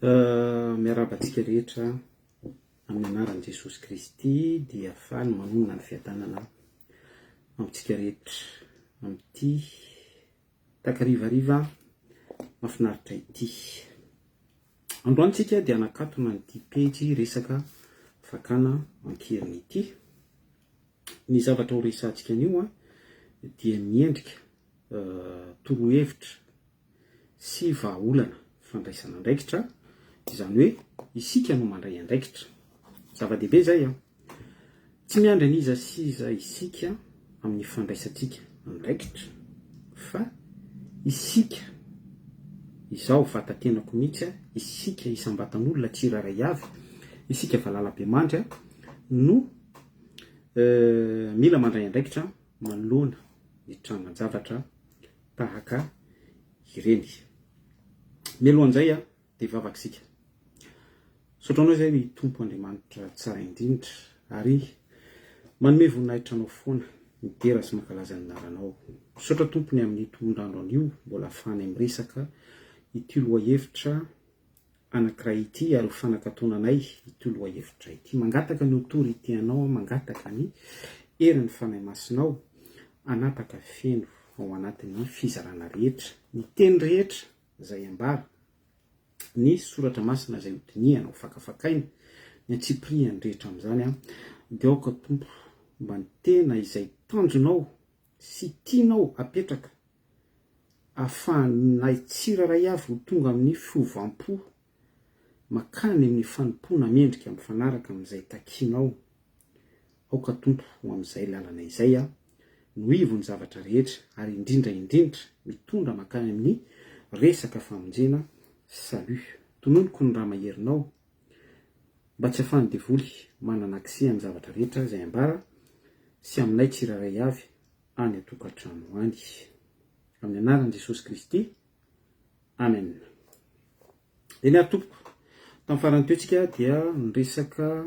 Miarabantsika rehetra amin'ny anaran'i Jesosy Kristy dia faly manonona ny fiadanana amintsika rehetra amin'ity takarivariva mahafinaritra ity. Androantsika dia anakatona n'ity pejy resaka fakana ankerin'ny ity. Ny zavatra ho resantsika anio dia miendrika torohevitra sy vahaolana fandraisana andraikitra, izany hoe isika no mandray andraikitra. Zava-dehibe zay tsy miandry an'iza sy iza isika amin'ny fandraisantsika andraikitra, fa isika izao vatantenako mihitsy, isika isam-batan'olona tsiraray avy, isika Valalabeamandry no mila mandray andraikitra manoloana hitranga zavatra tahaka ireny. Mialohan'izay dia vavakisika. Sotranao zay ny Tompo Andriamanitra tsara indrindra ary manome voninahitra anao foana midera sy mankalaza ny anaranao. Sotra tompony amin'ny tondrandro anio mbola afahany amin'ny resaka ity lohahevitra anankiray ity ary ho fanakatonanay ity lohahevitra ity. Mangataka ny autorité anao, mangataka ny herin'ny fanahy masinao, anapaka feno ao anatin'ny fizarana rehetra, ny teny rehetra izay ambara, ny soratra masina izay hodiniana ho fakafakaina, ny antsipriany rehetra amin'izany dia aoka Tompo mba ny tena izay tanjonao sy tianao apetraka ahafahanay tsiraray avy ho tonga amin'ny fiovampo makany amin'ny fanompona mendrika amin'ny fanaraka amin'izay takianao. Aoka Tompo ho amin'izay lalana izay no ivony zavatra rehetra ary indrindra mitondra makany amin'ny resaka famonjena salut. Tononoko ny raha maherinao mba tsy afahany devoly manana akse amin'ny zavatra rehetra izay ambara sy aminay tsiraray avy any atokantrano any. Amin'ny anaran'i Jesosy Kristy. Amen. Dia ny atopoko tamin'ny farany teotsika dia niresaka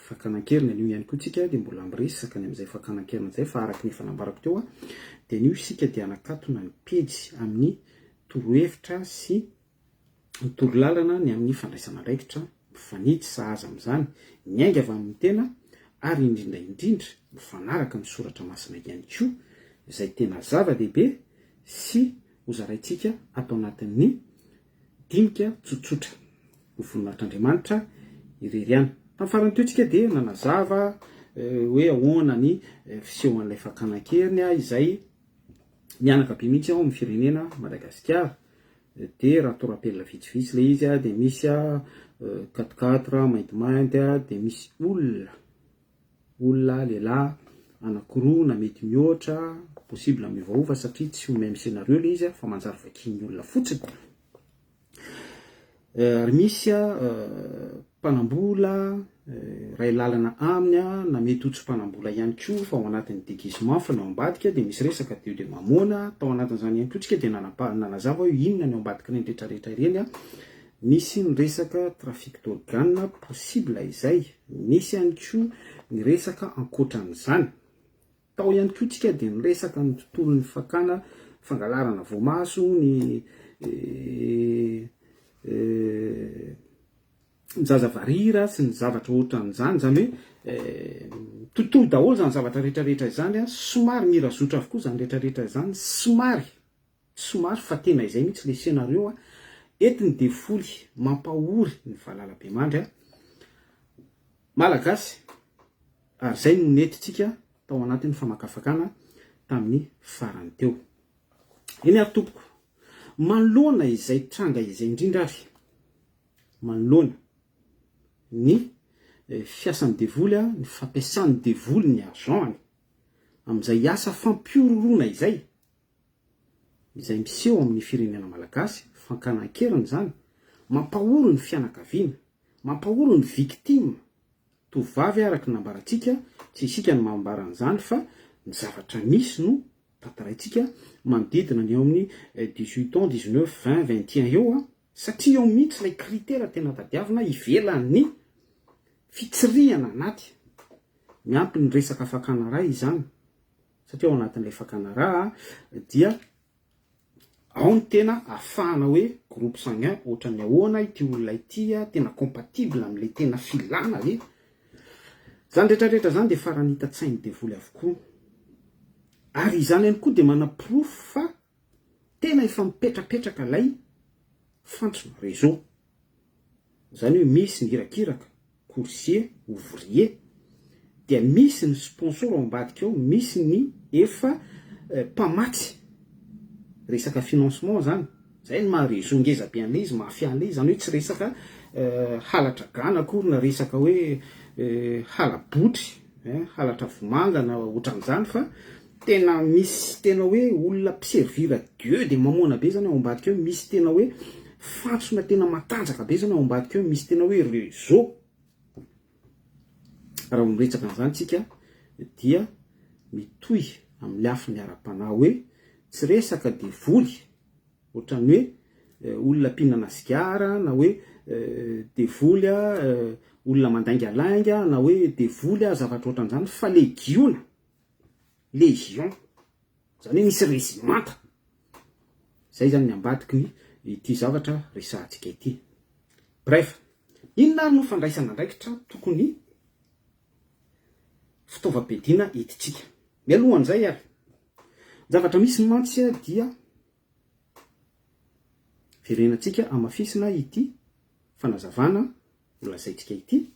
fakanan-kerina, anio ihany koa tsika dia mbola miresaka ny amin'izay fakanan-kerina izay, fa araka ny efa nambarako teo dia anio isika dia anakatona ny pejy amin'ny torohevitra sy ny torolalana ny amin'ny fandraisana andraikitra, mifanitsy sahaza amin'izany, miainga avy amin'ny tena ary indrindra mifanaraka ny soratra masina ihany koa izay tena zava-dehibe sy hozaraintsika atao anatin'ny dinika tsotsotra ho voninahitr'Andriamanitra ireriana. Tamin'ny farany teotsika dia nanazava hoe ahoana ny fisehoan'ilay fakanan-keriny izay mianaka be mihitsy ao amin'ny firenena Madagasikara. Dia raha atao rapelina vitsivitsy ilay izy dia misy 4 maintimainty, dia misy olona lehilahy anankiroa na mety mihoatra, possible miovaova satria tsy ho même scénario ilay izy fa manjary vakian'ny olona fotsiny. Ary misy mpanambola ray lalana aminy na mety ho tsy mpanambola ihany koa fa ao anatin'ny déguisement fa ny ao ambadika dia misy resaka teo dia mamoana tao anatin'izany ihany koa tsika dia nanazava hoe inona ny ao ambadika ireny rehetrarehetra ireny. Misy ny resaka trafic d'organe possible izay, misy ihany koa ny resaka ankoatran'izany. Tao ihany koa tsika dia ny resaka ny tontolon'ny fakana, fangalarana voamaso, ny zazavarira sy ny zavatra ohatran'izany, zany hoe tontolo daholo zany zavatra rehetrarehetra izany somary mirazotra avokoa zany rehetrarehetra izany, somary fa tena izay mihitsy le scénario entiny devoly mampahory ny Valalabeamandry malagasy. Ary zay no nentintsika tao anatin'ny famakafakana tamin'ny farany teo. Eny ary Tompoko, manoloana izay tranga izay indrindra ary manoloana ny fiasan'ny devoly, ny fampiasan'ny devoly ny agent amin'izay asa fampiororona izay miseho amin'ny firenena malagasy, fakanan-keriny zany, mampahoro ny fianakaviana, mampahoro ny victime, tovavy araka nambarantsika, tsy isika ny mambaran'izany fa ny zavatra misy no tantaraintsika manodidina ny eo amin'ny 18 ans, 19, 20, 21 eo satria eo mihitsy ilay kritera tena tadiavina ivelan'ny fitsirihana anaty. Miampy ny resaka fakana ra izany satria ao anatin'ilay fakana ra dia ao ny tena ahafahana hoe groupe sanguin ohatran'ny ahoana ity olona ity tena compatible am'le tena filana le zany rehetrarehetra zany de farany hitatsainy devoly avokoa ary izany ihany koa de mana-proof fa tena efa mipetrapetraka lay fantsona réseau zany hoe misy ny hirakiraka coursier ouvrier dia misy ny sponsor ao ambadika ao misy ny efa mpamatsy resaka financement zany zay ny maha-réseau ngeza be an'le izy mahafian'le izy zany hoe tsy resaka halatra gana akory na resaka hoe halabotry halatra vomanga na ohatran'izany fa tena misy tena hoe olona mpiservira Dieu de mamoana be zany ao ambadika eo misy tena hoe fantsona tena matanjaka be zany ao ambadika eo misy tena hoe réseau raha miresaka an'izany tsika dia mitohy amin'ny lafiny ara-panahy hoe tsy resaka devoly ohatrany hoe olona mpinana sigara na hoe devoly olona mandaingalainga na hoe devoly zavatra ohatran'izany fa legiona légion zany hoe misy régimanta zay zany ny ambadiky ny ity zavatra resahantsika ity bref inona ary no fandraisana ndraikitra tokony fitaovam-piadiana hititsika mialohan'izay ary zavatra misy mantsy dia verenantsika amafisina ity fanazavana olazaitsika ity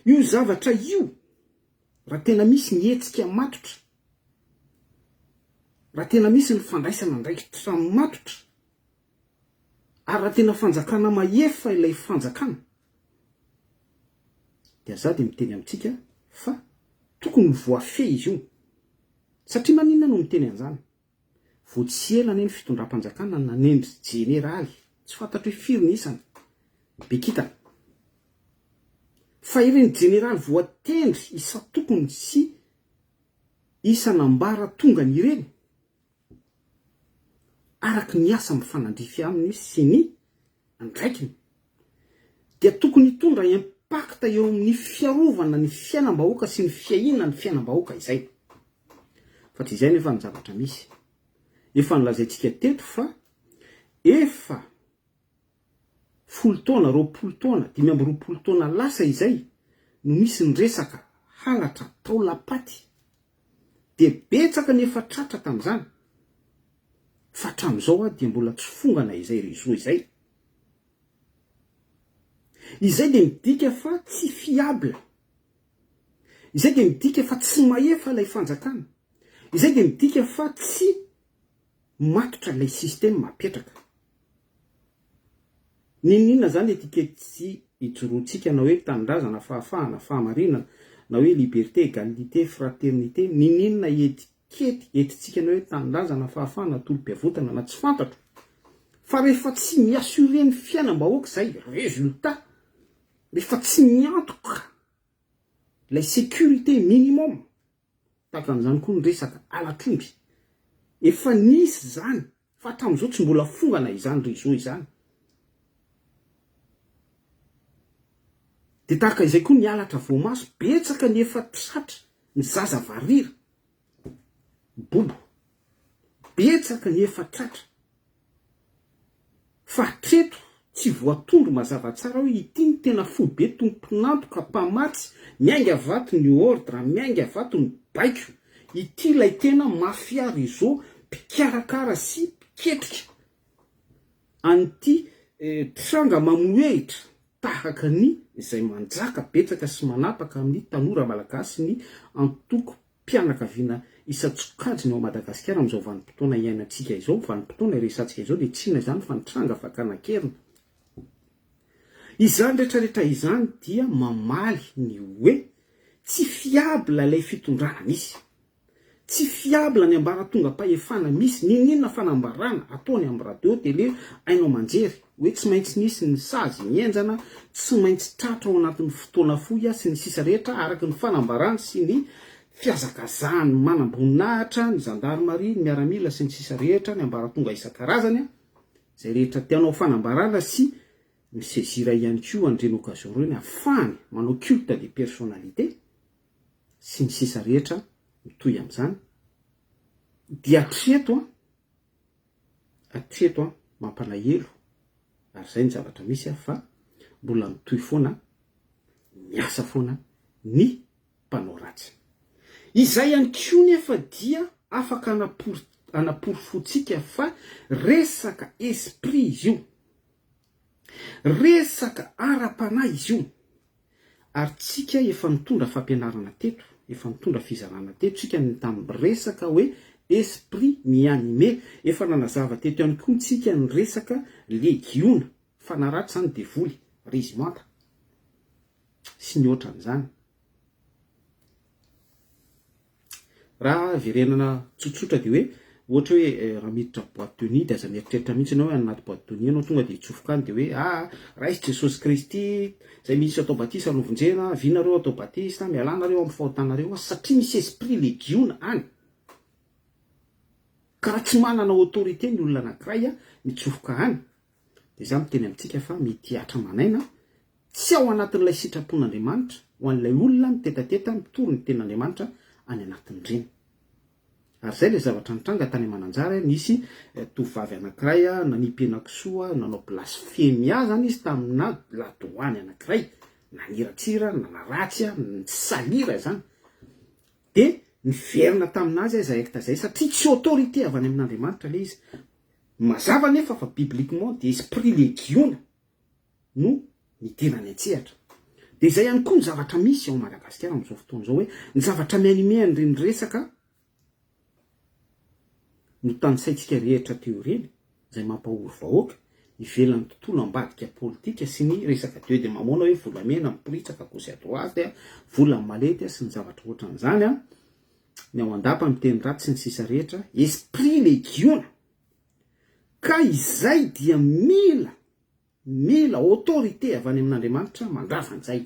io zavatra io raha tena misy ny hetsika matotra raha tena misy ny fandraisana ndraikitra matotra ary raha tena fanjakana maefa ilay fanjakana dia za de miteny amintsika fa tokony voafe izy io satria maninona no miteny an'izany vao tsy ela ny fitondram-panjakana nanendry jeneraly tsy fantatro hoe firy ny isany bekita fa ireny jeneraly voatendry isa tokony sy isanambara tonga ny ireny araky ny asa mifanandrify aminy sy ny andraikiny dia tokony hitondra impacta eo amin'ny fiarovana ny fiainam-bahoaka sy ny fiainana ny fiainam-bahoaka izay fatry izay nefa ny zavatra misy efa nolazaintsika teto fa efa 10 taona 20 taona 5 taona lasa izay no misy ny resaka halatra taolapaty de betsaka ny efa tratra tam'izany fa hatram'izao dia mbola tsy fongana izay réseau izay de midika fa tsy fiable izay de midika fa tsy maefa ilay fanjakana izay de midika fa tsy matotra ilay système mapetraka ninona zany etikety ijoroantsika na hoe tanindrazana fahafahana fahamarinana na hoe liberté égalité fraternité ninona etikety etitsika na hoe tanindrazana fahafahana tolo-piavotana na tsy fantatro fa rehefa tsy miassurer ny fiainam-bahoaka zay résultat rehefa tsy miantoka lay sécurité minimum tahaka an'izany koa ny resaka alatromby efa nisy zany fa hatram'izao tsy mbola fongana izany réseau izany de tahaka izay koa ny alatra voamaso betsaka ny efa tratra ny zaza varira bobo betsaka ny efa tratra fa treto tsy voatondro mazava tsara hoe ity ny tena foibe tomponantoka mpamatsy miainga vato ny ordre miainga vato ny baiko ity lay tena mafia réseau mpikarakara sy mpiketrika an'ity tranga mamoehitra tahaka ny izay manjaka betsaka sy manapaka amin'ny tanora malagasy ny antoko mpianakaviana isatsokajiny ao Madagasikara amin'izao vanim-potoana iainantsika izao vanim-potoana resantsika izao de tsy na izany fa ny tranga fakana-kerina izany rehetrarehetra izany dia mamaly ny hoe tsy fiable ilay fitondrana misy tsy fiable ny ambaratonga-pahefana misy ninona fanambarana ataony amin'ny radio télé ainao manjery hoe tsy maintsy nisy ny sazy mienjana tsy maintsy tratra ao anatin'ny fotoana fohy sy ny sisa rehetra araky ny fanambarana sy ny fiazakazahany manam-boninahitra ny gendarmerie ny miaramila sy ny sisa rehetra ny ambaratonga isan-karazany zay rehetra tianao fanambarana sy misezira ihany koa andreny occasion reny afany manao culte de personnalité sy ny sisa rehetra mitoy am'izany dia treto atreto mampalahelo ary zay ny zavatra misy fa mbola mitoy foana miasa foana ny mpanao ratsy. Izay ihany koa nefa dia afaka anaporofotsika fa resaka esprit izy io, resaka ara-panahy izy io. Ary tsika efa mitondra fampianarana teto, efa mitondra fizarana teto tsika ny tamin'ny resaka hoe esprit mianime. Efa nanazava teto ihany koa tsika ny resaka legiona, fanaratsy zany devoly, rizimanta sy ny ohatran'izany. Raha verenana tsotsotra de hoe ohatra hoe raha miditra boîte de nuit de aza mieritreritra mihitsy anao hoe anaty boîte de nuit anao tonga de hitsofoka any de hoe raisy Jesosy Kristy zay misy atao batisa lovonjena, vinareo atao batista, mialanareo amin'ny fahotanareo satria misy esprit legiona any. Karaha tsy manana autorité ny olona anankiray mitsofoka any. De za miteny amintsika fa mety hatra manaina tsy ao anatin'ilay sitrapon'Andriamanitra ho an'ilay olona mitetateta mitory ny ten'Andriamanitra any anatin'ny reny. Ary zay le zavatra nitranga tany Mananjara, nisy tovavy anankiray nanipy-henan-kisoa, nanao blasphème zany izy tamina ladoany anankiray, naniratsira, nanaratsy, salira zany. De niverina taminazy zay ekta zay satria tsy autorité avy any amin'Andriamanitra le izy. Mazava nefa fa bibliquement de esprit legiona no nidirany antsehatra. De zay ihany koa ny zavatra misy ao Madagasikara amin'izao fotoana izao hoe ny zavatra mianimehany reny resaka no tanisaitsika rehetra teo ireny zay mampahory vahoaka ivelan'ny tontolo ambadika politika sy ny resaka Dieu de mamona hoe volamena miporitsaka gauche à droite, vola malety sy ny zavatra ohatran'izany ny ao andapa miteny ratsy sy ny sisa rehetra, esprit legiona. Ka izay dia mila autorité avy any amin'Andriamanitra mandravan'izay.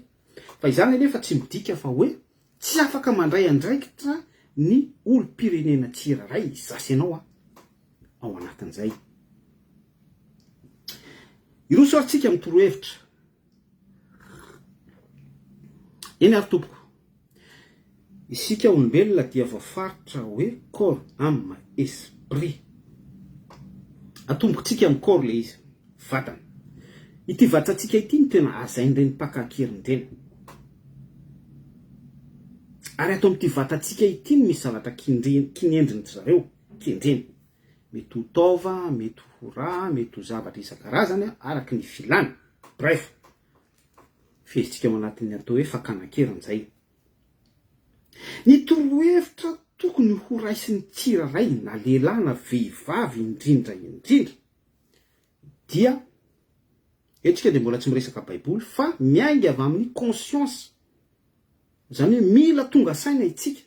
Fa izany nefa tsy midika fa hoe tsy afaka mandray andraikitra ny olom-pirenena tsiraray zasy ianao ao anatin'izay. Iroso aritsika mitorohevitra. Eny ary tompoko, isika olombelona dia voafaritra hoe corps, âme, esprit. Atombokontsika amin'ny corps le izy, vatana. Ity vatantsika ity no tena azain'ireny mpakankerin'ireny. Ary ato amin'ity vatantsika ity no misy zavatra kinendriny zareo, kendreny. Mety ho taova, mety ho raha, mety ho zavatra isan-karazany araky ny filany. Bref, fezitsika ao anatin'ny atao hoe fakanankeran'izay. Ny torohevitra tokony ho raisin'ny tsiraray na lehilahy na vehivavy indrindra dia etsika de mbola tsy miresaka baiboly fa miainga avy amin'ny conscience. Zany hoe mila tonga saina itsika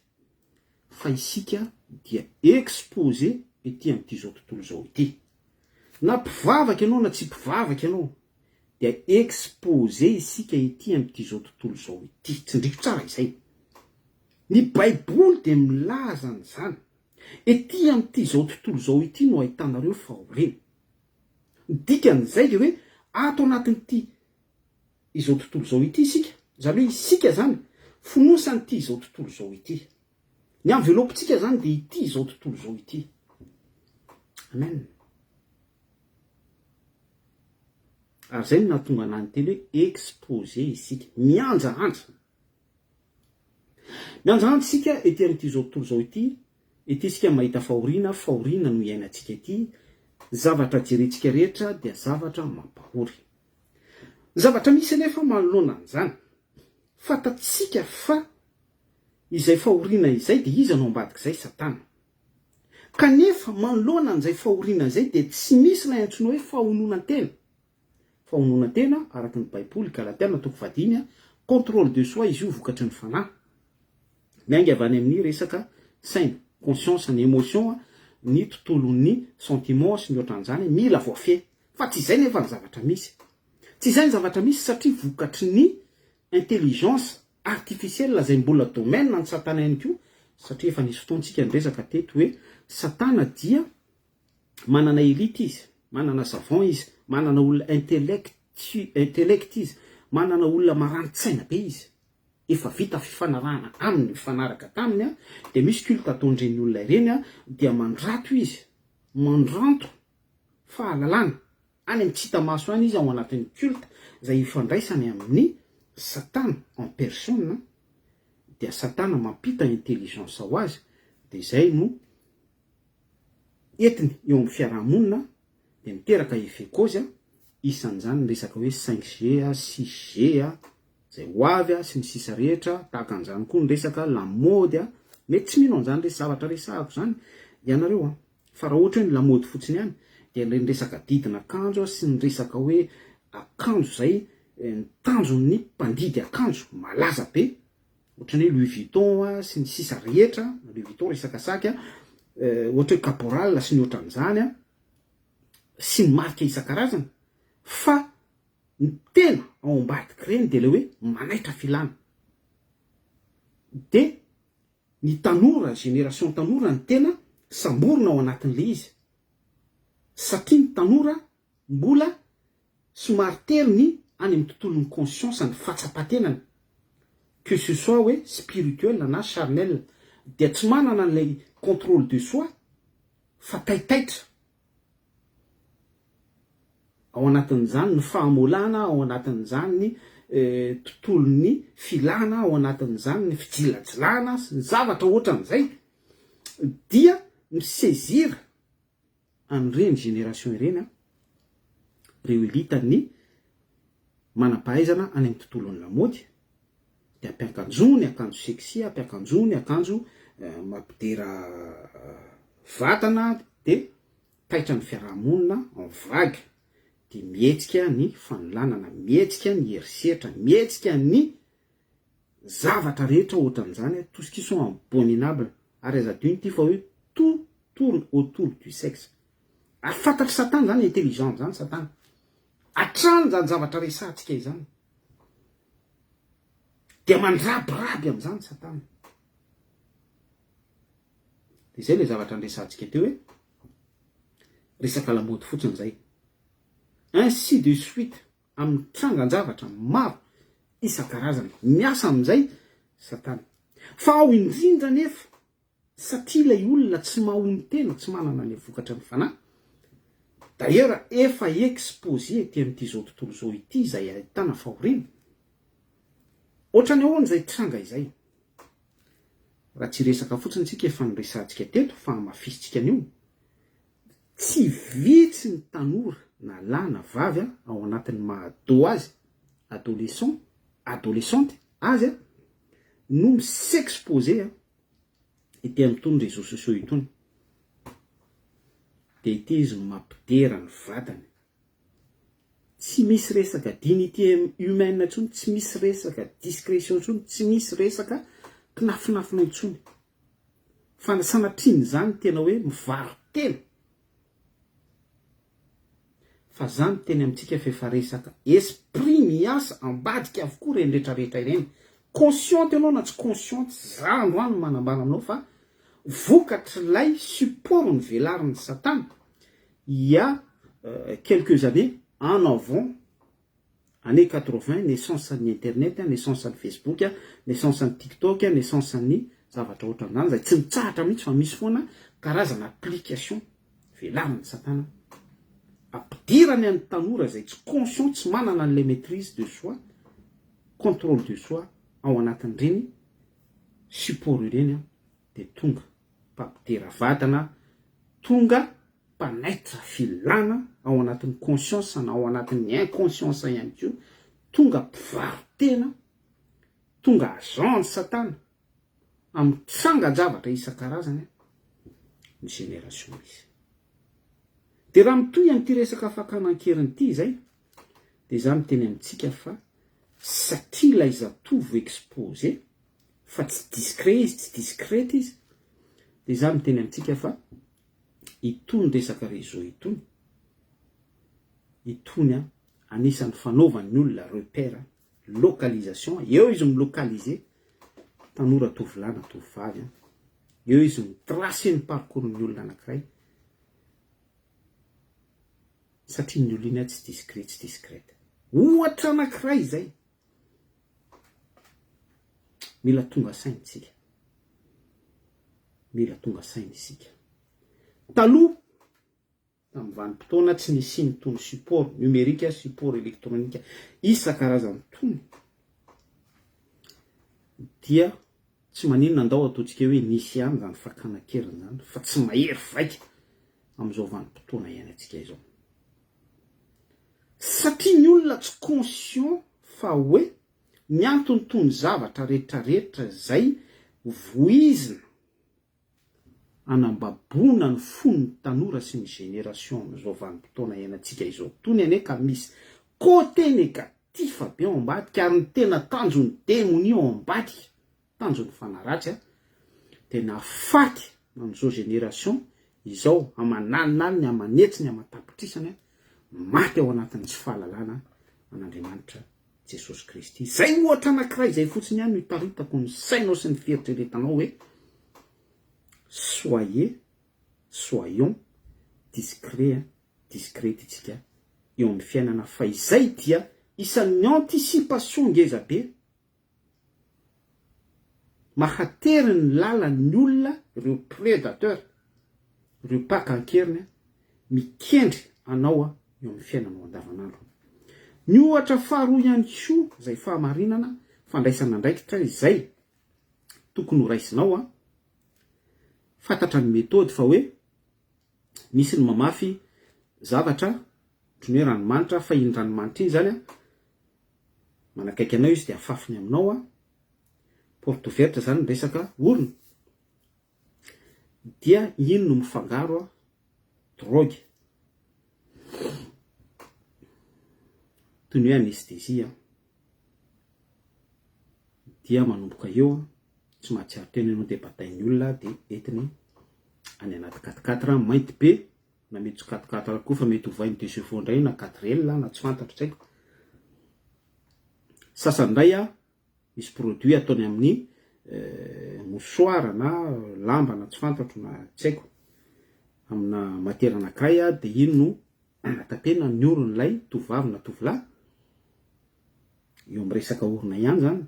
fa isika dia exposé ety amin'ity zao tontolo zao ity. Na mpivavaka ianao na tsy mpivavaka ianao dia exposé isika ety amin'ity zao tontolo zao ity. Tsindriko tsara izay. Ny baiboly de milaza an'izany. Ety amin'ity zao tontolo zao ity no ahitanareo fahoriana. Dikan'izay de hoe ato anatin'ity izao tontolo zao ity isika, zany hoe isika zany fonosan'ity zao tontolo zao ity. Ny enveloppetsika zany de ity zao tontolo zao ity. Amen. Ary zay no nahatonga anany teny hoe exposé isika, mianjaanja. Mianjaanja isika ety amin'ity zao tontolo zao ity, ety isika mahita fahoriana no iainantsika ety. Zavatra jerentsika rehetra dia zavatra mampahory. Zavatra misy nefa manoloana an'izany. Fatatsika fa izay fahoriana izay de iza no ambadik'izay Satana. Kanefa manoloana an'izay fahoriana izay de tsy misy ilay antsoina hoe fahononan-tena. Fahononan-tena araky ny baiboly Galatiana 5:5, contrôle de soi izy io vokatry ny fanahy. Miainga avy any amin'ny resaka saina, conscience, ny émotion, ny tontolon'ny sentiment sy ny ohatran'izany mila voafehy. Fa tsy izay nefa ny zavatra misy. Tsy izay ny zavatra misy satria vokatry ny intelligence artificielle zay mbola domaine ny Satana ihany koa, satria efa nisy fotoantsika niresaka teto hoe Satana dia manana élite izy, manana savant izy, manana olona intellect izy, manana olona marani-tsaina be izy. Efa vita fifanarahana aminy mifanaraka taminy de misy culte ataon'ireny olona ireny dia mandrato izy, mandranto fahalalana any amin'ny tsy hita maso any izy ao anatin'ny culte izay ifandraisany amin'ny satana en personne dia satana mampita intelligence ao azy dia izay no entiny eo amin'ny fiarahamonina dia miteraka effet cause isan'izany ny resaka hoe 5G 6G zay ho avy sy ny sisa rehetra tahaka an'izany koa ny resaka lamody mety tsy mino an'izany le zavatra resahako zany ianareo fa raha ohatra hoe ny lamody fotsiny ihany dia ny resaka didina akanjo sy ny resaka hoe akanjo zay ny tanjon'ny mpandidy akanjo malaza be ohatra ny Louis Vuitton sy ny sisa rehetra Louis Vuitton resaka saky ohatra hoe caporal sy ny ohatran'izany sy ny marika isan-karazany fa ny tena ao ambadiky reny dia le hoe manaitra filana dia ny tanora génération tanora ny tena samborona ao anatin'le izy satria ny tanora mbola somary teriny any amin'ny tontolon'ny conscience ny fatsapatenany que ce soit hoe spirituel na charnel dia tsy manana n'ilay contrôle de soi fa taitaitra ao anatin'izany ny fahamolana ao anatin'izany ny tontolon'ny filana ao anatin'izany ny fijilajilana sy ny zavatra ohatran'izay dia misezira an'ireny génération ireny reo elitany manam-pahaizana any amin'ny tontolon'ny lamaody dia ampiakanjo ny akanjo sexy ampiakanjo ny akanjo mampidera vatana dia taitra ny fiarahamonina en vague dia mihetsika ny fanolanana mihetsika ny herisetra mihetsika ny zavatra rehetra ohatran'izany tout ce qui sont abominable ary azadio ity fa hoe tout tourne autour du sexe ary fantatry satana zany intelligent zany satana atrany zany zavatra resantsika izany dia mandrabiraby amin'izany satana dia izay le zavatra nresantsika teo hoe resaka lamody fotsiny zay ainsi de suite amin'ny trangan-javatra maro isan-karazany miasa amin'izay satana fa ao indrindra nefa satria ilay olona tsy mahony tena tsy manana ny vokatra ny fanahy d'ailleurs efa exposé ty amin'ity zao tontolo zao ity izay ahitana fahoriana ohatrany ahoana izay tranga izay raha tsy resaka fotsiny tsika efa niresantsika teto fa hamafisitsika an'io tsy vitsy ny tanora na lahy na vavy ao anatin'ny mahado azy adolescente azy no misexposé ity amin'itony réseaux sociaux itony dia ity izy mampidera ny vatany tsy misy resaka dignité humaine intsony tsy misy resaka discrétion intsony tsy misy resaka kinafinafina intsony fa sanatriny zany tena hoe mivaro tena fa zany teny amintsika fefa resaka esprit miasa ambadika avokoa reny rehetrarehetra ireny consciente ianao na tsy consciente za androany manambana aminao fa vokatrilay support ny velarin'ny satana il y a quelques années en avant années 80 naissance ny internet naissance ny Facebook naissance ny TikTok naissance ny zavatra ohatran'izany zay tsy mitsahatra mihitsy fa misy foana karazana application velarin'ny satana ampidirany any tanora zay tsy conscient tsy manana an'ilay maîtrise de soi contrôle de soi ao anatin'ireny support ireny dia tonga mpampidera vatana tonga mpanaitra filana ao anatin'ny conscience na ao anatin'ny inconscience ihany koa tonga mpivaro tena tonga agent satana amin'ny trangan-javatra isan-karazany ny génération izy dia raha mitoy amin'ity resaka fakanan-keriny ity zay dia za miteny amintsika fa satria ilay zatovo exposé fa tsy discret izy tsy discrète izy dia za miteny amintsika fa itony resaka réseau itony anisan'ny fanaovan'ny olona repère localisation eo izy milocaliser tanora tovolahy na tovovavy eo izy mitracé ny parcours ny olona anankiray satria ny olona tsy discrète ohatra anankiray zay mila tonga saintsika taloha tamin'ny vanim-potoana tsy nisy mitony support numerika, support elektronika isan-karazany tony dia tsy maninona andao ataontsika hoe nisy ihany zany fakanakeriny zany fa tsy mahery vaika amin'izao vanim-potoana iainantsika izao. Satria ny olona tsy conscient fa hoe ny antony tony zavatra rehetrarehetra zay voizina anambabona ny fony tanora sy ny génération amin'izao vanim-potoana iainantsika izao. Tony ane ka misy côté négatif be ao ambadika ary ny tena tanjon'ny démonie ao ambadika, tanjon'ny fanaratsy tena faty amin'izao génération izao, amanalinaly ny amanetsiny amatapitrisany maty ao anatin'ny tsy fahalalana an'Andriamanitra Jesosy Kristy. Zay ohatra anankiray zay fotsiny ihany no hitaritako ny sainao sy ny fieritreretanao hoe soyons discret itsika eo amin'ny fiainana, fa izay dia isan'ny anticipation ngeza be mahatery ny lalan'ny olona, ireo prédateur, ireo pakankeriny mikendry anao eo amin'ny fiainanao andavanandro. Ny ohatra faharoa ihany koa zay fahamarinana fandraisana andraikitra izay tokony ho raisinao fantatra ny méthode fa hoe misy ny mamafy zavatra ohatran'ny hoe ranomanitra fa iny ranomanitra iny zany manakaiky anao izy dia afafiny aminao porte ouverte zany resaka olona dia iny no mifangaro drogue toy ny hoe anestesia dia manomboka eo tsy mahatsiaro teny ianao dia batain'ny olona dia entiny any anaty 4x4 mainty be na mety 4x4 koa fa mety ho 22 chevaux indray na 4L na tsy fantatro tsaiko. Sasany indray misy produit ataony amin'ny mosoara na lamba na tsy fantatro na tsaiko amina matiera anankiray dia iny no anatapena ny oron'ilay tovavy na tovolahy eo amin'ny resaka orona ihany zany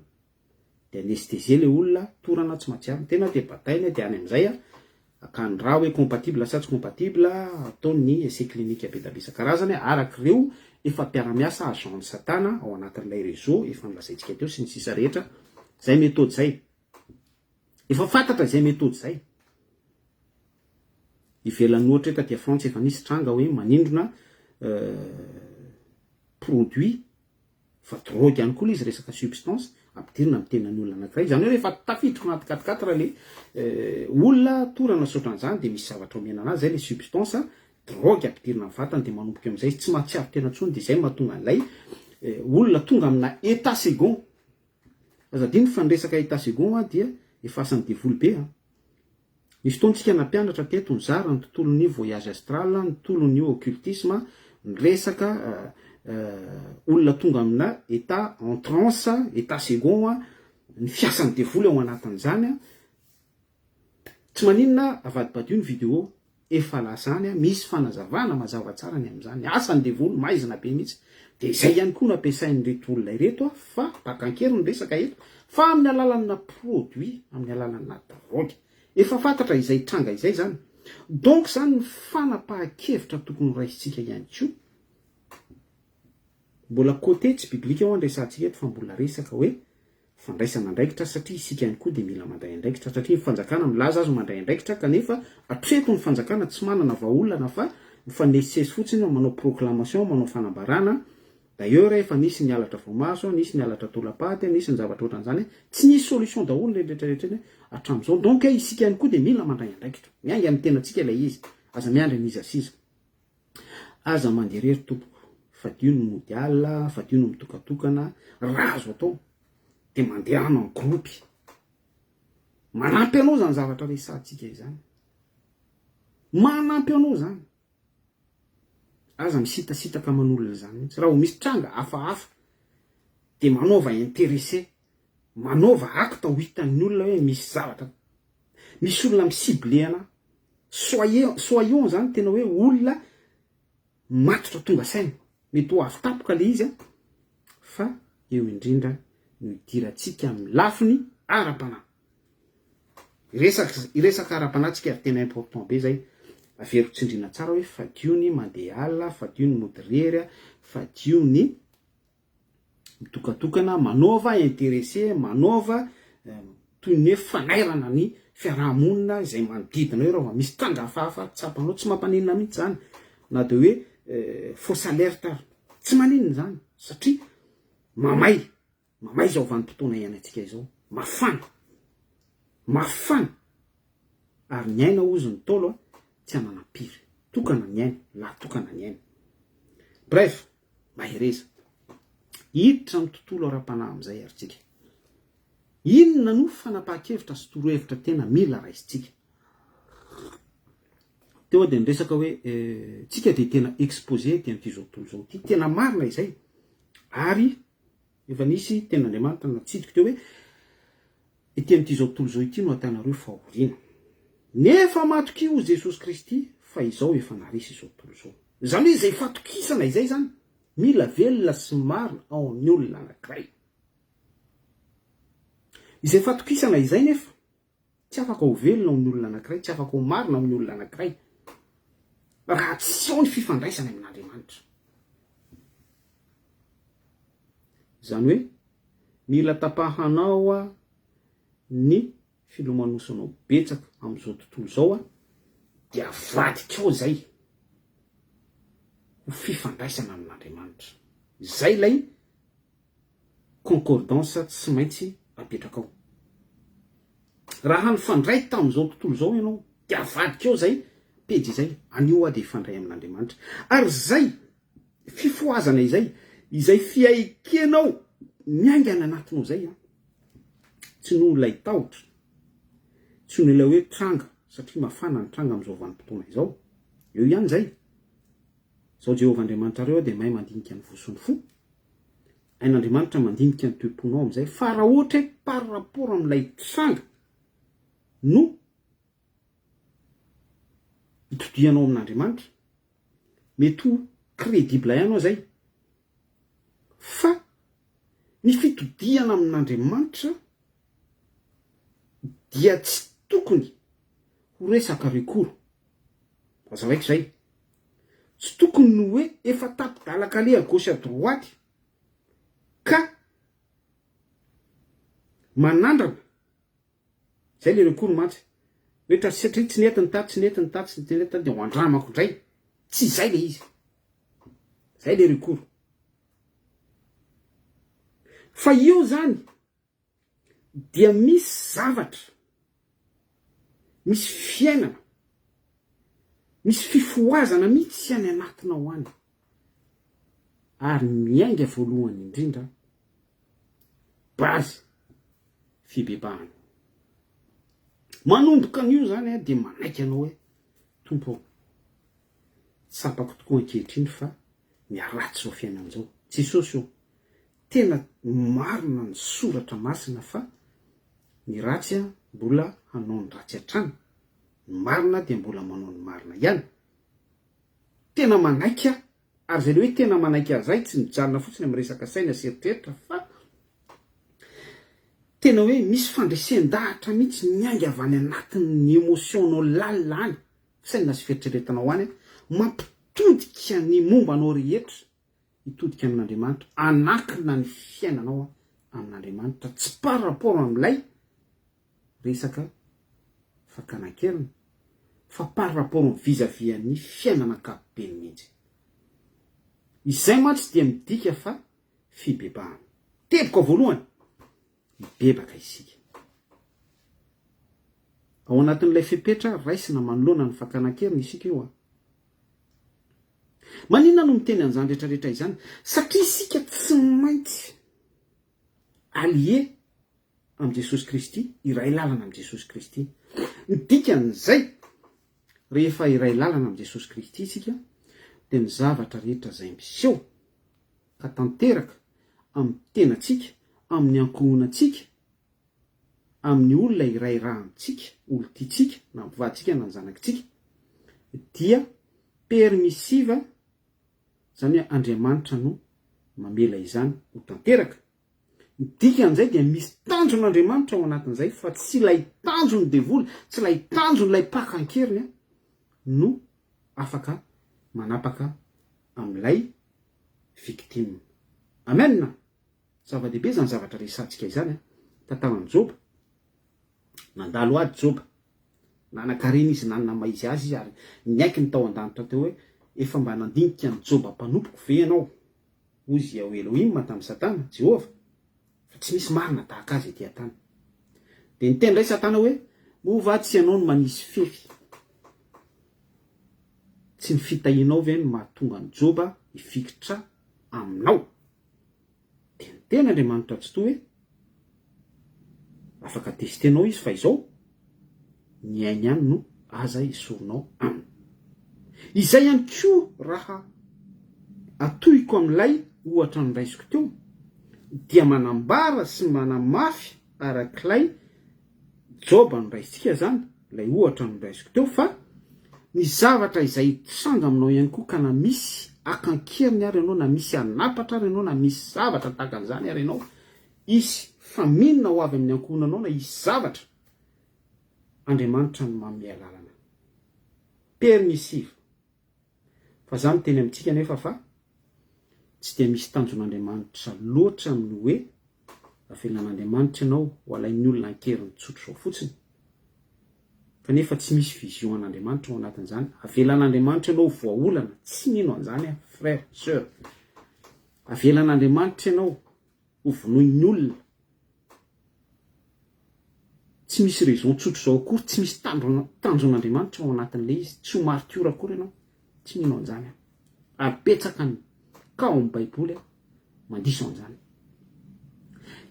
dia anestesie le olona torana tsy mahatsiaro tena dia bataina dia any amin'izay akany raha hoe compatible sa tsy compatible ataony essai clinique be da be isan-karazany arak'ireo efa mpiara-miasa agent satana ao anatin'ilay réseau efa nilazaintsika teo sy ny sisa rehetra. Zay méthode zay efa fantatra zay méthode zay ivelan'ny ohatra taty Frantsa efa nisy tranga hoe manindrona produit fa drogue ihany koa izy resaka substance ampidirina amin'ny tenan'ny olona anankiray zany hoe rehefa tafiditra anaty 4x4 le olona torana sotran'izany dia misy zavatra omena anazy zay le substance drogue ampidirina amin'ny vatany dia manomboka amin'izay tsy mahatsiaro tena intsony dia zay mahatonga an'ilay olona tonga amina état second. Azadiny fa ny resaka état second dia efa asany devoly be misy fotoantsika nampianatra teto ny zara ny tontolon'ny voyage astral, ny tontolon'ny occultisme, ny resaka olona tonga amina état en transe, état second, ny fiasan'ny devoly ao anatin'izany tsy maninona avadibadio ny vidéo efa lasany misy fanazavana mazava tsara ny amin'izany asan'ny devoly maizina be mihitsy dia izay ihany koa no ampiasain'ireto olona ireto fa pakankery ny resaka eto fa amin'ny alalanà produit, amin'ny alalanà drogue efa fantatra izay tranga izay zany. Donc zany ny fanapahan-kevitra tokony raisitsika ihany koa mbola côté tsy biblika ao andresantsika eto fa mbola resaka hoe fandraisana andraikitra satria isika ihany koa dia mila mandray andraikitra satria ny fanjakana milaza azy mandray andraikitra kanefa atreto ny fanjakana tsy manana vahaolana fa mifanesisesy fotsiny manao proclamation, manao fanambarana. D'ailleurs efa nisy ny alatra voamaso, nisy ny alatra tolapaty, nisy ny zavatra ohatran'izany tsy nisy solution daholo le rehetrarehetra hatramin'izao. Donc isika ihany koa dia mila mandray andraikitra mianga amin'ny tenantsika ilay izy aza miandry ny iza siza aza manderery tompoko fadio ny mondial, fadio ny mitokatokana raha azo atao dia mandeha any en groupe manampy anao zany zavatra resantsika izany manampy anao zany aza misitasitaka manolona zany mihitsy raha ho misy tranga hafahafa dia manaova intéressé manaova acte ho hitan'ny olona hoe misy zavatra misy olona misiblena soyons zany tena hoe olona matotra tonga saina mety ho avy tapoka le izy fa eo indrindra no idirantsika amin'ny lafiny ara-panahy iresaka ara-panahy tsika ary tena important be zay averiko tsindrina tsara hoe fadio ny mandeha alina, fadio ny moderery, fadio ny mitokatokana, manaova intéressé, manaova toy ny hoe fanairana ny fiarahamonina izay manodidina hoe raha misy trandrafahafa tsapanao tsy mampaninona mihitsy zany, na de hoe fausse alerte, tsy maninona zany satria mamay zao vanim-potoana iainantsika izao, mafana ary ny aina ozy ny tolo tsy ananampiry, tokana ny aina, la tokana ny aina. Bref, mahereza hiditra amin'ny tontolo ara-panahy amin'izay ary tsika. Inona no fanapahan-kevitra sy torohevitra tena mila raisitsika? Teo dia niresaka hoe tsika dia tena exposé dia amin'ity zao tontolo zao ity, tena marina izay, ary efa nisy tena Andriamanitra natsidika teo hoe ity amin'ity zao tontolo zao ity no atanareo fahoriana. Nefa matokio Jesosy Kristy fa izao efa narisy izao tontolo zao. Zany hoe izay fatokisana izay zany mila velona sy marina ao amin'ny olona anankiray. Izay fatokisana izay nefa tsy afaka ho velona ao amin'ny olona anankiray, tsy afaka ho marina ao amin'ny olona anankiray raha tsy ao ny fifandraisana amin'Andriamanitra. Zany hoe mila tapahanao ny filomanosanao betsaka amin'izao tontolo zao dia vadikao zay ho fifandraisana amin'Andriamanitra. Zay lay concordance tsy maintsy apetraka ao. Raha nifandray tamin'izao tontolo zao ianao dia avadikao zay pejy izay anio dia ifandray amin'Andriamanitra. Ary zay fifoazana izay fiaikenao miaingana anatinao zay tsy noho ilay tahotra, tsy noho ilay hoe tranga, satria mafana ny tranga amin'izao vanim-potoana izao. Eo ihany zay. Zao Jehovah Andriamanitra reo dia mahay mandinika ny voson'ny fo. Ain'Andriamanitra mandinika ny toe-ponao amin'izay. Fa raha ohatra hoe par rapport amin'ilay tranga no itodianao amin'Andriamanitra, mety ho crédible ihany zay. Fa ny fitodiana amin'Andriamanitra dia tsy tokony ho resaka rekoro. Azavaiko zay. Tsy tokony no hoe efa tapidalaka le à gauche à droite ka manandrana. Zay le rekoro mantsy. Rehetra satria tsy netiny taty dia ho andramako indray. Tsy zay le izy. Zay le rekoro. Fa io zany dia misy zavatra, misy fiainana, misy fifoazana mihitsy any anatinao any. Ary miainga voalohany indrindra base fibebahana. Manomboka an'io zany dia manaiky anao hoe tompo tsapako tokoa ankehitriny fa miaratsy zao fiainana zao. Jesosy io tena marina ny soratra masina fa ny ratsy mbola hanao ny ratsy hatrany, ny marina dia mbola manao ny marina ihany. Tena manaiky ary zay le hoe tena manaiky azay tsy mijanona fotsiny amin'ny resaka saina sy eritreritra fa tena hoe misy fandresen-dahatra mihitsy miainga avy any anatin'ny émotionnao lalina any, saina sy fieritreretanao any, mampitodika ny mombanao rehetra hitodika amin'Andriamanitra, anakina ny fiainanao amin'Andriamanitra, tsy par rapport amin'ilay resaka fakanakerina fa par rapport amin'ny vis-à-vis ny fiainana ankapobeny mihitsy. Izay mantsy dia midika fa fibebahana. Teboka voalohany mibebaka isika. Ao anatin'ilay fepetra raisina manoloana ny fakanakerina isika io. Maninona no miteny an'izany rehetrarehetra izany? Satria isika tsy maintsy allié amin'i Jesosy Kristy, iray lalana amin'i Jesosy Kristy. Ny dikan'izay rehefa iray lalana amin'i Jesosy Kristy isika dia ny zavatra rehetra izay miseho ka tanteraka amin'ny tenantsika, amin'ny ankohonantsika, amin'ny olona iray rahantsika, olo-tiantsika, na mivaditsika na ny zanakitsika, dia permissiva, zany hoe Andriamanitra no mamela izany ho tanteraka. Ny dikan'izay dia misy tanjon'Andriamanitra ao anatin'izay fa tsy ilay tanjony devoly, tsy ilay tanjon'ilay pakan-keriny no afaka manapaka amin'ilay victime. Amen. Zava-dehibe zany zavatra resantsika izany. Tantaran'i Job, nandalo ady Job, nanan-karena izy nanana izy azy izy ary niaiky ny tao an-danitra teo hoe efa mba nandinika ny Job mpanompoka ve ianao, ozy ao Elohim tamin'ny Satana, Jehova, fa tsy misy marina tahaka azy etỳ an-tany. De niteny Satana hoe mova tsy ianao no manisy fefy, tsy ny fitahinao ve no mahatonga ny Job hifikitra aminao. De niteny Andriamanitra tsy to hoe afaka testenao izy fa izao ny ainy ihany no aza esorinao aminy. Izay ihany koa raha atoyko amin'ilay ohatra noraisiko teo dia manambara sy manamafy arak'ilay Job noraisitsika zany, ilay ohatra noraisiko teo, fa ny zavatra izay tranga aminao ihany koa ka na misy akankeriny ary ianao, na misy anapatra ary ianao, na misy zavatra tahaka an'izany ary ianao, isy faminina ho avy amin'ny ankohonanao na isy zavatra, Andriamanitra no manome lalana permissive. Fa zany teny amintsika nefa fa tsy dia misy tanjon'Andriamanitra loatra amin'ny hoe avelan'Andriamanitra ianao ho alain'ny olona ankeriny tsotro zao fotsiny. Fa nefa tsy misy vision an'Andriamanitra ao anatin'izany. Avelan'Andriamanitra ianao voaolana, tsy nino an'izany frère, sœur. Avelan'Andriamanitra ianao ho vonoin'ny olona. Tsy misy raison tsotro zao akory, tsy misy tanjon'Andriamanitra ao anatin'ilay izy, tsy ho martyr akory ianao, tsy nino an'izany. Apetsaka ny kao amin'ny Baiboly mandiso an'izany.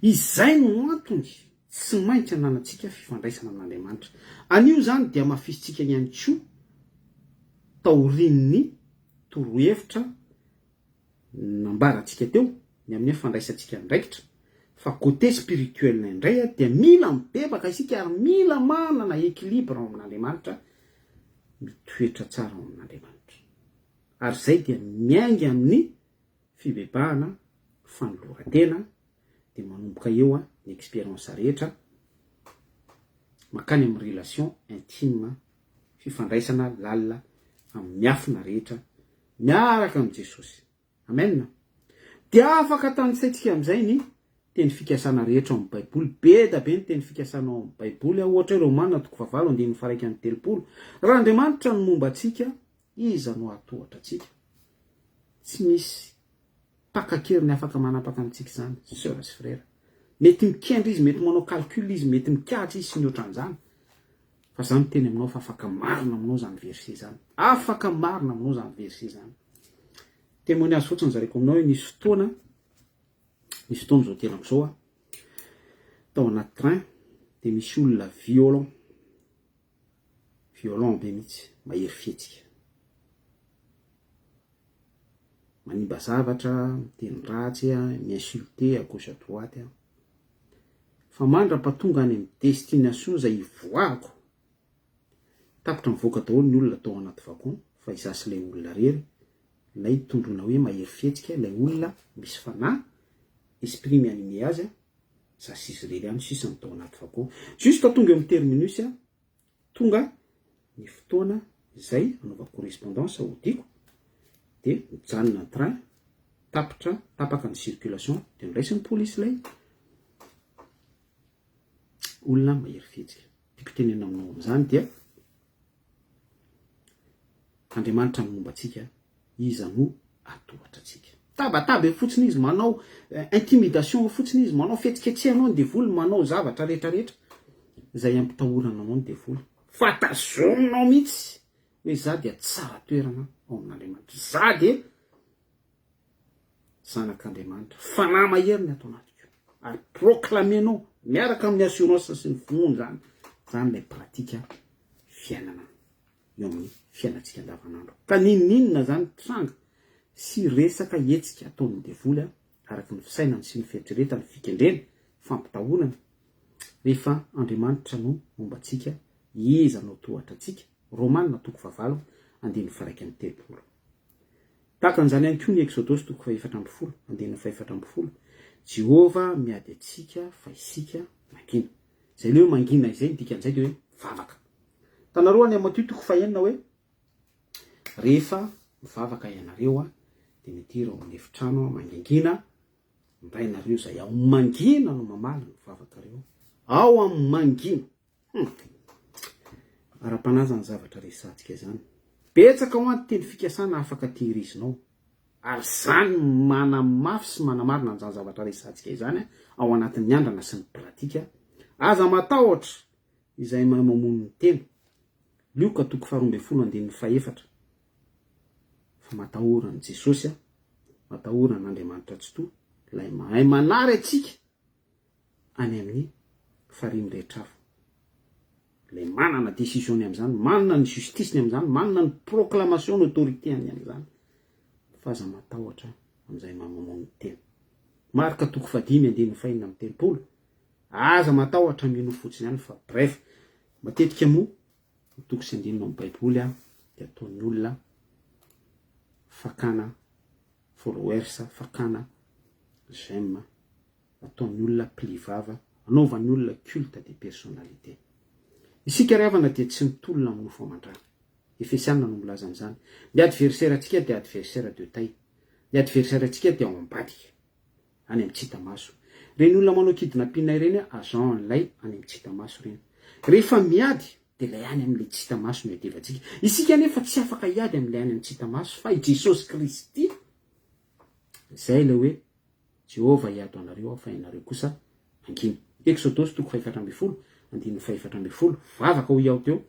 Izay no antony tsy maintsy ananantsika fifandraisana amin'Andriamanitra. Anio zany dia mafisitsika ihany koa taorian'ny torohevitra nambarantsika teo ny amin'ny fandraisantsika ndraikitra, fa côté spirituel indray dia mila mibebaka isika ary mila manana équilibre ao amin'Andriamanitra, mitoetra tsara ao amin'Andriamanitra. Ary zay dia miainga amin'ny fibebahana, fanoloran-tena, dia manomboka eo ny expérience rehetra makany amin'ny relation intime, fifandraisana lalina amin'ny miafina rehetra miaraka amin'ny Jesosy. Amen. Dia afaka tanisaitsika amin'izay ny teny fikasana rehetra amin'ny Baiboly. Be da be ny teny fikasana amin'ny Baiboly, ohatra hoe Romaina 7:1-3. Raha Andriamanitra no momba antsika, iza no atohatra antsika? Tsy misy pakakeriny afaka manapaka antsika zany, sœur sy frère. Mety mikendry izy, mety manao calcul izy, mety mikatra izy sy ny ohatran'izany. Fa zany teny aminao fa afaka marina aminao zany verset zany. Afaka marina aminao zany verset zany. Témoignage fotsiny zareko aminao hoe nisy fotoana zao tena amin'izao tao anaty train dia misy olona violent be mihitsy, mahery fihetsika, manimba zavatra, miteny ratsy, miinsulté à gauche à droite. Fa mandrapatonga any amin'ny destination izay ivoahako, tapitra mivoaka daholo ny olona tao anaty vagon, fa izasy ilay olona rery, ilay tondrona hoe mahery fihetsika, ilay olona misy fanahy, esprit mianime azy, zasy izy rery ihany sisa ny tao anaty vagon. Justa tonga eo amin'ny terminus, tonga ny fotoana izay anaova correspondance hodiko, dia mijanona ny train, tapaka ny circulation, dia niraisin'ny polisy ilay olona mahery fihetsika. Tiako tenena aminao amin'izany dia Andriamanitra no momba antsika, iza no atohatra antsika. Tabataba fotsiny izy, manao intimidation fotsiny izy, manao fihetsiketsehana anao ny devoly, manao zavatra rehetrarehetra izay ampitahorana anao ny devoly. Fa tazominao mihitsy hoe za dia tsara toerana ao amin'Andriamanitra, za dia zanak'Andriamanitra, fanahy mahery ny atao anatiko, ary proclamenao miaraka amin'ny assurance sy ny finoana zany ilay pratika fiainana eo amin'ny fiainantsika andavanandro. Ka ninona zany tranga sy resaka hetsika ataon'ny devoly araky ny fisainany sy ny fieritreretany, fikendreny, fampitahonana, rehefa Andriamanitra no momba antsika, iza no tohatra antsika. Romaina 7:1-3. Tahaka an'izany ihany koa ny Exodus 4:4-4. Jehova miady antsika fa isika mangina. Zay le hoe mangina izay ny dikan'izay dia hoe vavaka. Tanaroa ny Matthieu 5:9 hoe rehefa mivavaka ianareo de mety ireo amin'ny efitrano mangingina mray nareo zay ao mangina no mamaly mivavakareo ao amin'ny mangina ara-panaza ny zavatra resantsika zany betsaka ho anty teny fikasana afaka tehirizinao ary zany manamafy sy manamarina n'izany zavatra resantsika izany ao anatin'ny andrana sy ny pratika aza matahotra izay mamono ny tena Lioka 12:14 fa matahorana Jesosy matahorana Andriamanitra tsy to lay mahay manary atsika any amin'ny farimy rehetra avy lay manana décision amin'izany manana ny justice amin'izany manana ny proclamation d'autorité amin'izany fa aza matahotra amin'izay mamono ny tena Marka 5:5 aza matahotra mino fotsiny ihany fa bref matetika moa toko sy andinina amin'ny baiboly dia ataon'ny olona fakana followers fakana j'aime ataon'ny olona mplivava anaovan'ny olona culte de personnalité isika ravana dia tsy mitolona amin'ny nofo aman-drano Efesiana no milaza amin'izany ny adversaire antsika dia adversaire de taille ny adversaire antsika dia ao ambadika any amin'ny tsitamaso reny olona manao kidnapping ireny agent lay any amin'ny tsitamaso reny rehefa miady de lay any amin'le tsitamaso no edevantsika isika nefa tsy afaka hiady amin'ilay any amin'ny tsitamaso fa i Jesosy Kristy zay le hoe Jehova hiado anareo fa ianareo kosa angina Exodus 4:12 vavaka ho iaho teo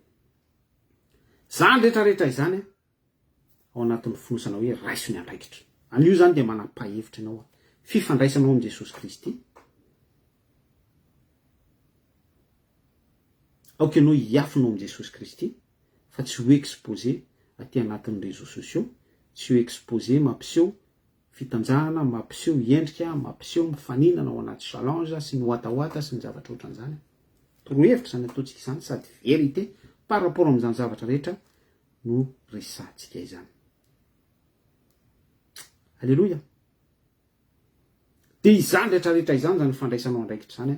zany rehetrarehetra izany ao anatin'ny fonosana hoe raiso ny andraikitra an'io zany dia manam-pahevitra ianao fifandraisanao amin'ny Jesosy Kristy aoka ianao hiafinao amin'ny Jesosy Kristy fa tsy ho exposé aty anatin'ny réseaux sociaux tsy ho exposé mampiseho fitanjahana mampiseho endrika mampiseho mifaninana ao anaty challenge sy ny watahoata sy ny zavatra ohatran'izany torohevitra zany ataontsika izany sady vérité par rapport amin'izany zavatra rehetra no resantsika izany alleluia dia izany rehetrarehetra izany zany fandraisanao andraikitra zany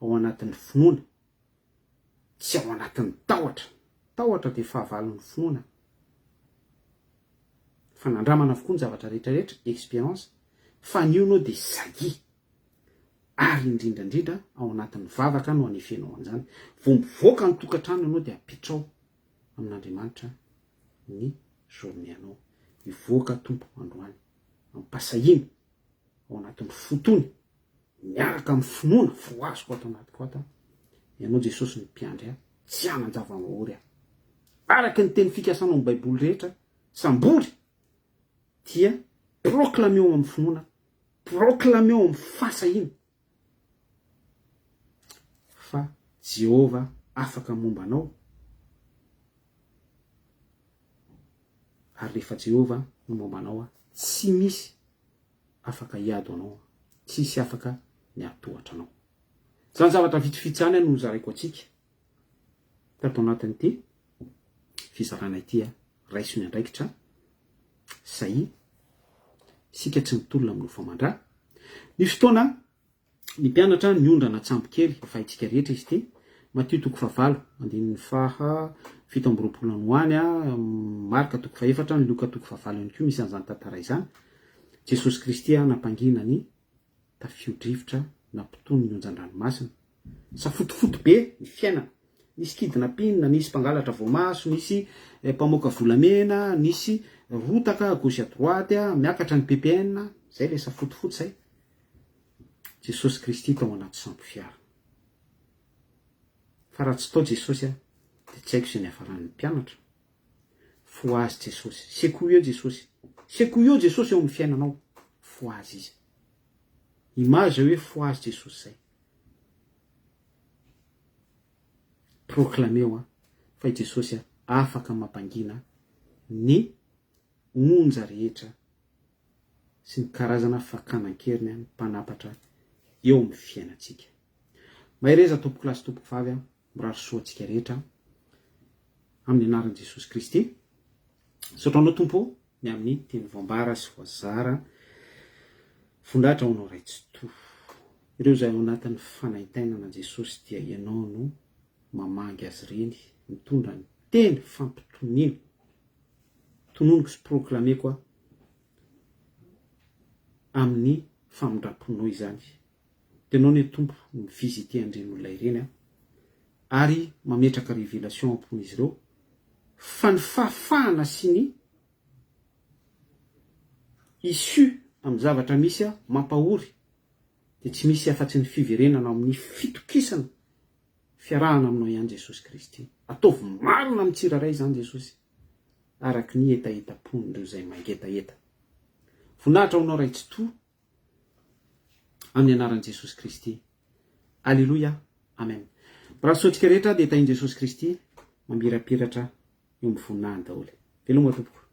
ao anatin'ny finoana tsy ao anatin'ny tahotra dia fahavalon'ny finoana fa nandramana avokoa ny zavatra rehetrarehetra expérience fa nio anao dia sagia ary indrindrandrindra ao anatin'ny vavaka no anefenao an'izany vo mivoaka ny tokantrano ianao dia apitrao amin'Andriamanitra ny journée anao mivoaka tompo androany ampasahiny ao anatin'ny fotony miaraka amin'ny finoana foazoko ato anatiko ato ianao Jesosy ny mpiandry tsy hanan-java-mahory araka ny teny fikasanao amin'ny baiboly rehetra sambory dia proclameo amin'ny finoana proclameo amin'ny fasahiny fa Jehova afaka mombanao ary rehefa Jehova no mombanao tsy misy afaka hiado anao tsy misy afaka ny atohatra anao zany zavatra vitsivitsy any no zaraiko atsika tato anatin'ity fizarana ity raiso ny andraikitra say sika tsy mitolona amin'ny nofo amandra ny fotoana ny mpianatra ny ondrana tsambokely efa itsika rehetra izy ity Matthieu 7:7-7 Marka 4:4 Luka 4:4 ihany koa misy an'izany tantara izany Jesosy Kristy nampangina ny tafio-drivotra nampitony ny onjan-dranomasina safotofoto be ny fiainana nisy kidnapping nisy mpangalatra voamaso nisy mpamoaka volamena nisy rotaka à gauche à droite miakatra ny PPN zay le safotofoto zay Jesosy Kristy tao anaty sambo fiara fa raha tsy tao Jesosy dia tsy haiko izay ny hafarany mpianatra fo azy Jesosy sekoho eo Jesosy sekoho eo Jesosy eo amin'ny fiainanao fo azy izy image hoe fo azy Jesosy zay proclameo fa i Jesosy afaka mampangina ny onja rehetra sy ny karazana fakanan-keriny ny mpanapatra eo amin'ny fiainantsika mahereza tompoko lasy tompoko vavy mirary soantsika rehetra amin'ny anaran'i Jesosy Kristy sotranao tompo ny amin'ny teny voambara sy voazara fondatra honao ray tsy to ireo zay ao anatin'ny fanaintainana Jesosy dia ianao no mamangy azy reny mitondra ny teny fampitoniana tononiko sy proklameko amin'ny famondraponao izany. Tenao ny tompo ny visite andren'olona ireny ary mametraka révélation ampon'izy ireo fa ny fahafahana sy ny issue amin'ny zavatra misy mampahory dia tsy misy afa-tsy ny fiverenana amin'ny fitokisana fiarahana aminao ihany Jesosy Kristy. Ataovy marina amin'ny tsiraray izany Jesosy araky ny etaetam-pon'ireo izay mangetaeta. Voninahitra honao ray tsy toa amin'ny anaran'i Jesosy Kristy. Alleluia. Amen. Raha sotrika rehetra dia tahin Jesosy Kristy mamirapiratra eo amin'ny voninahiny daholo. Veloma tompoko.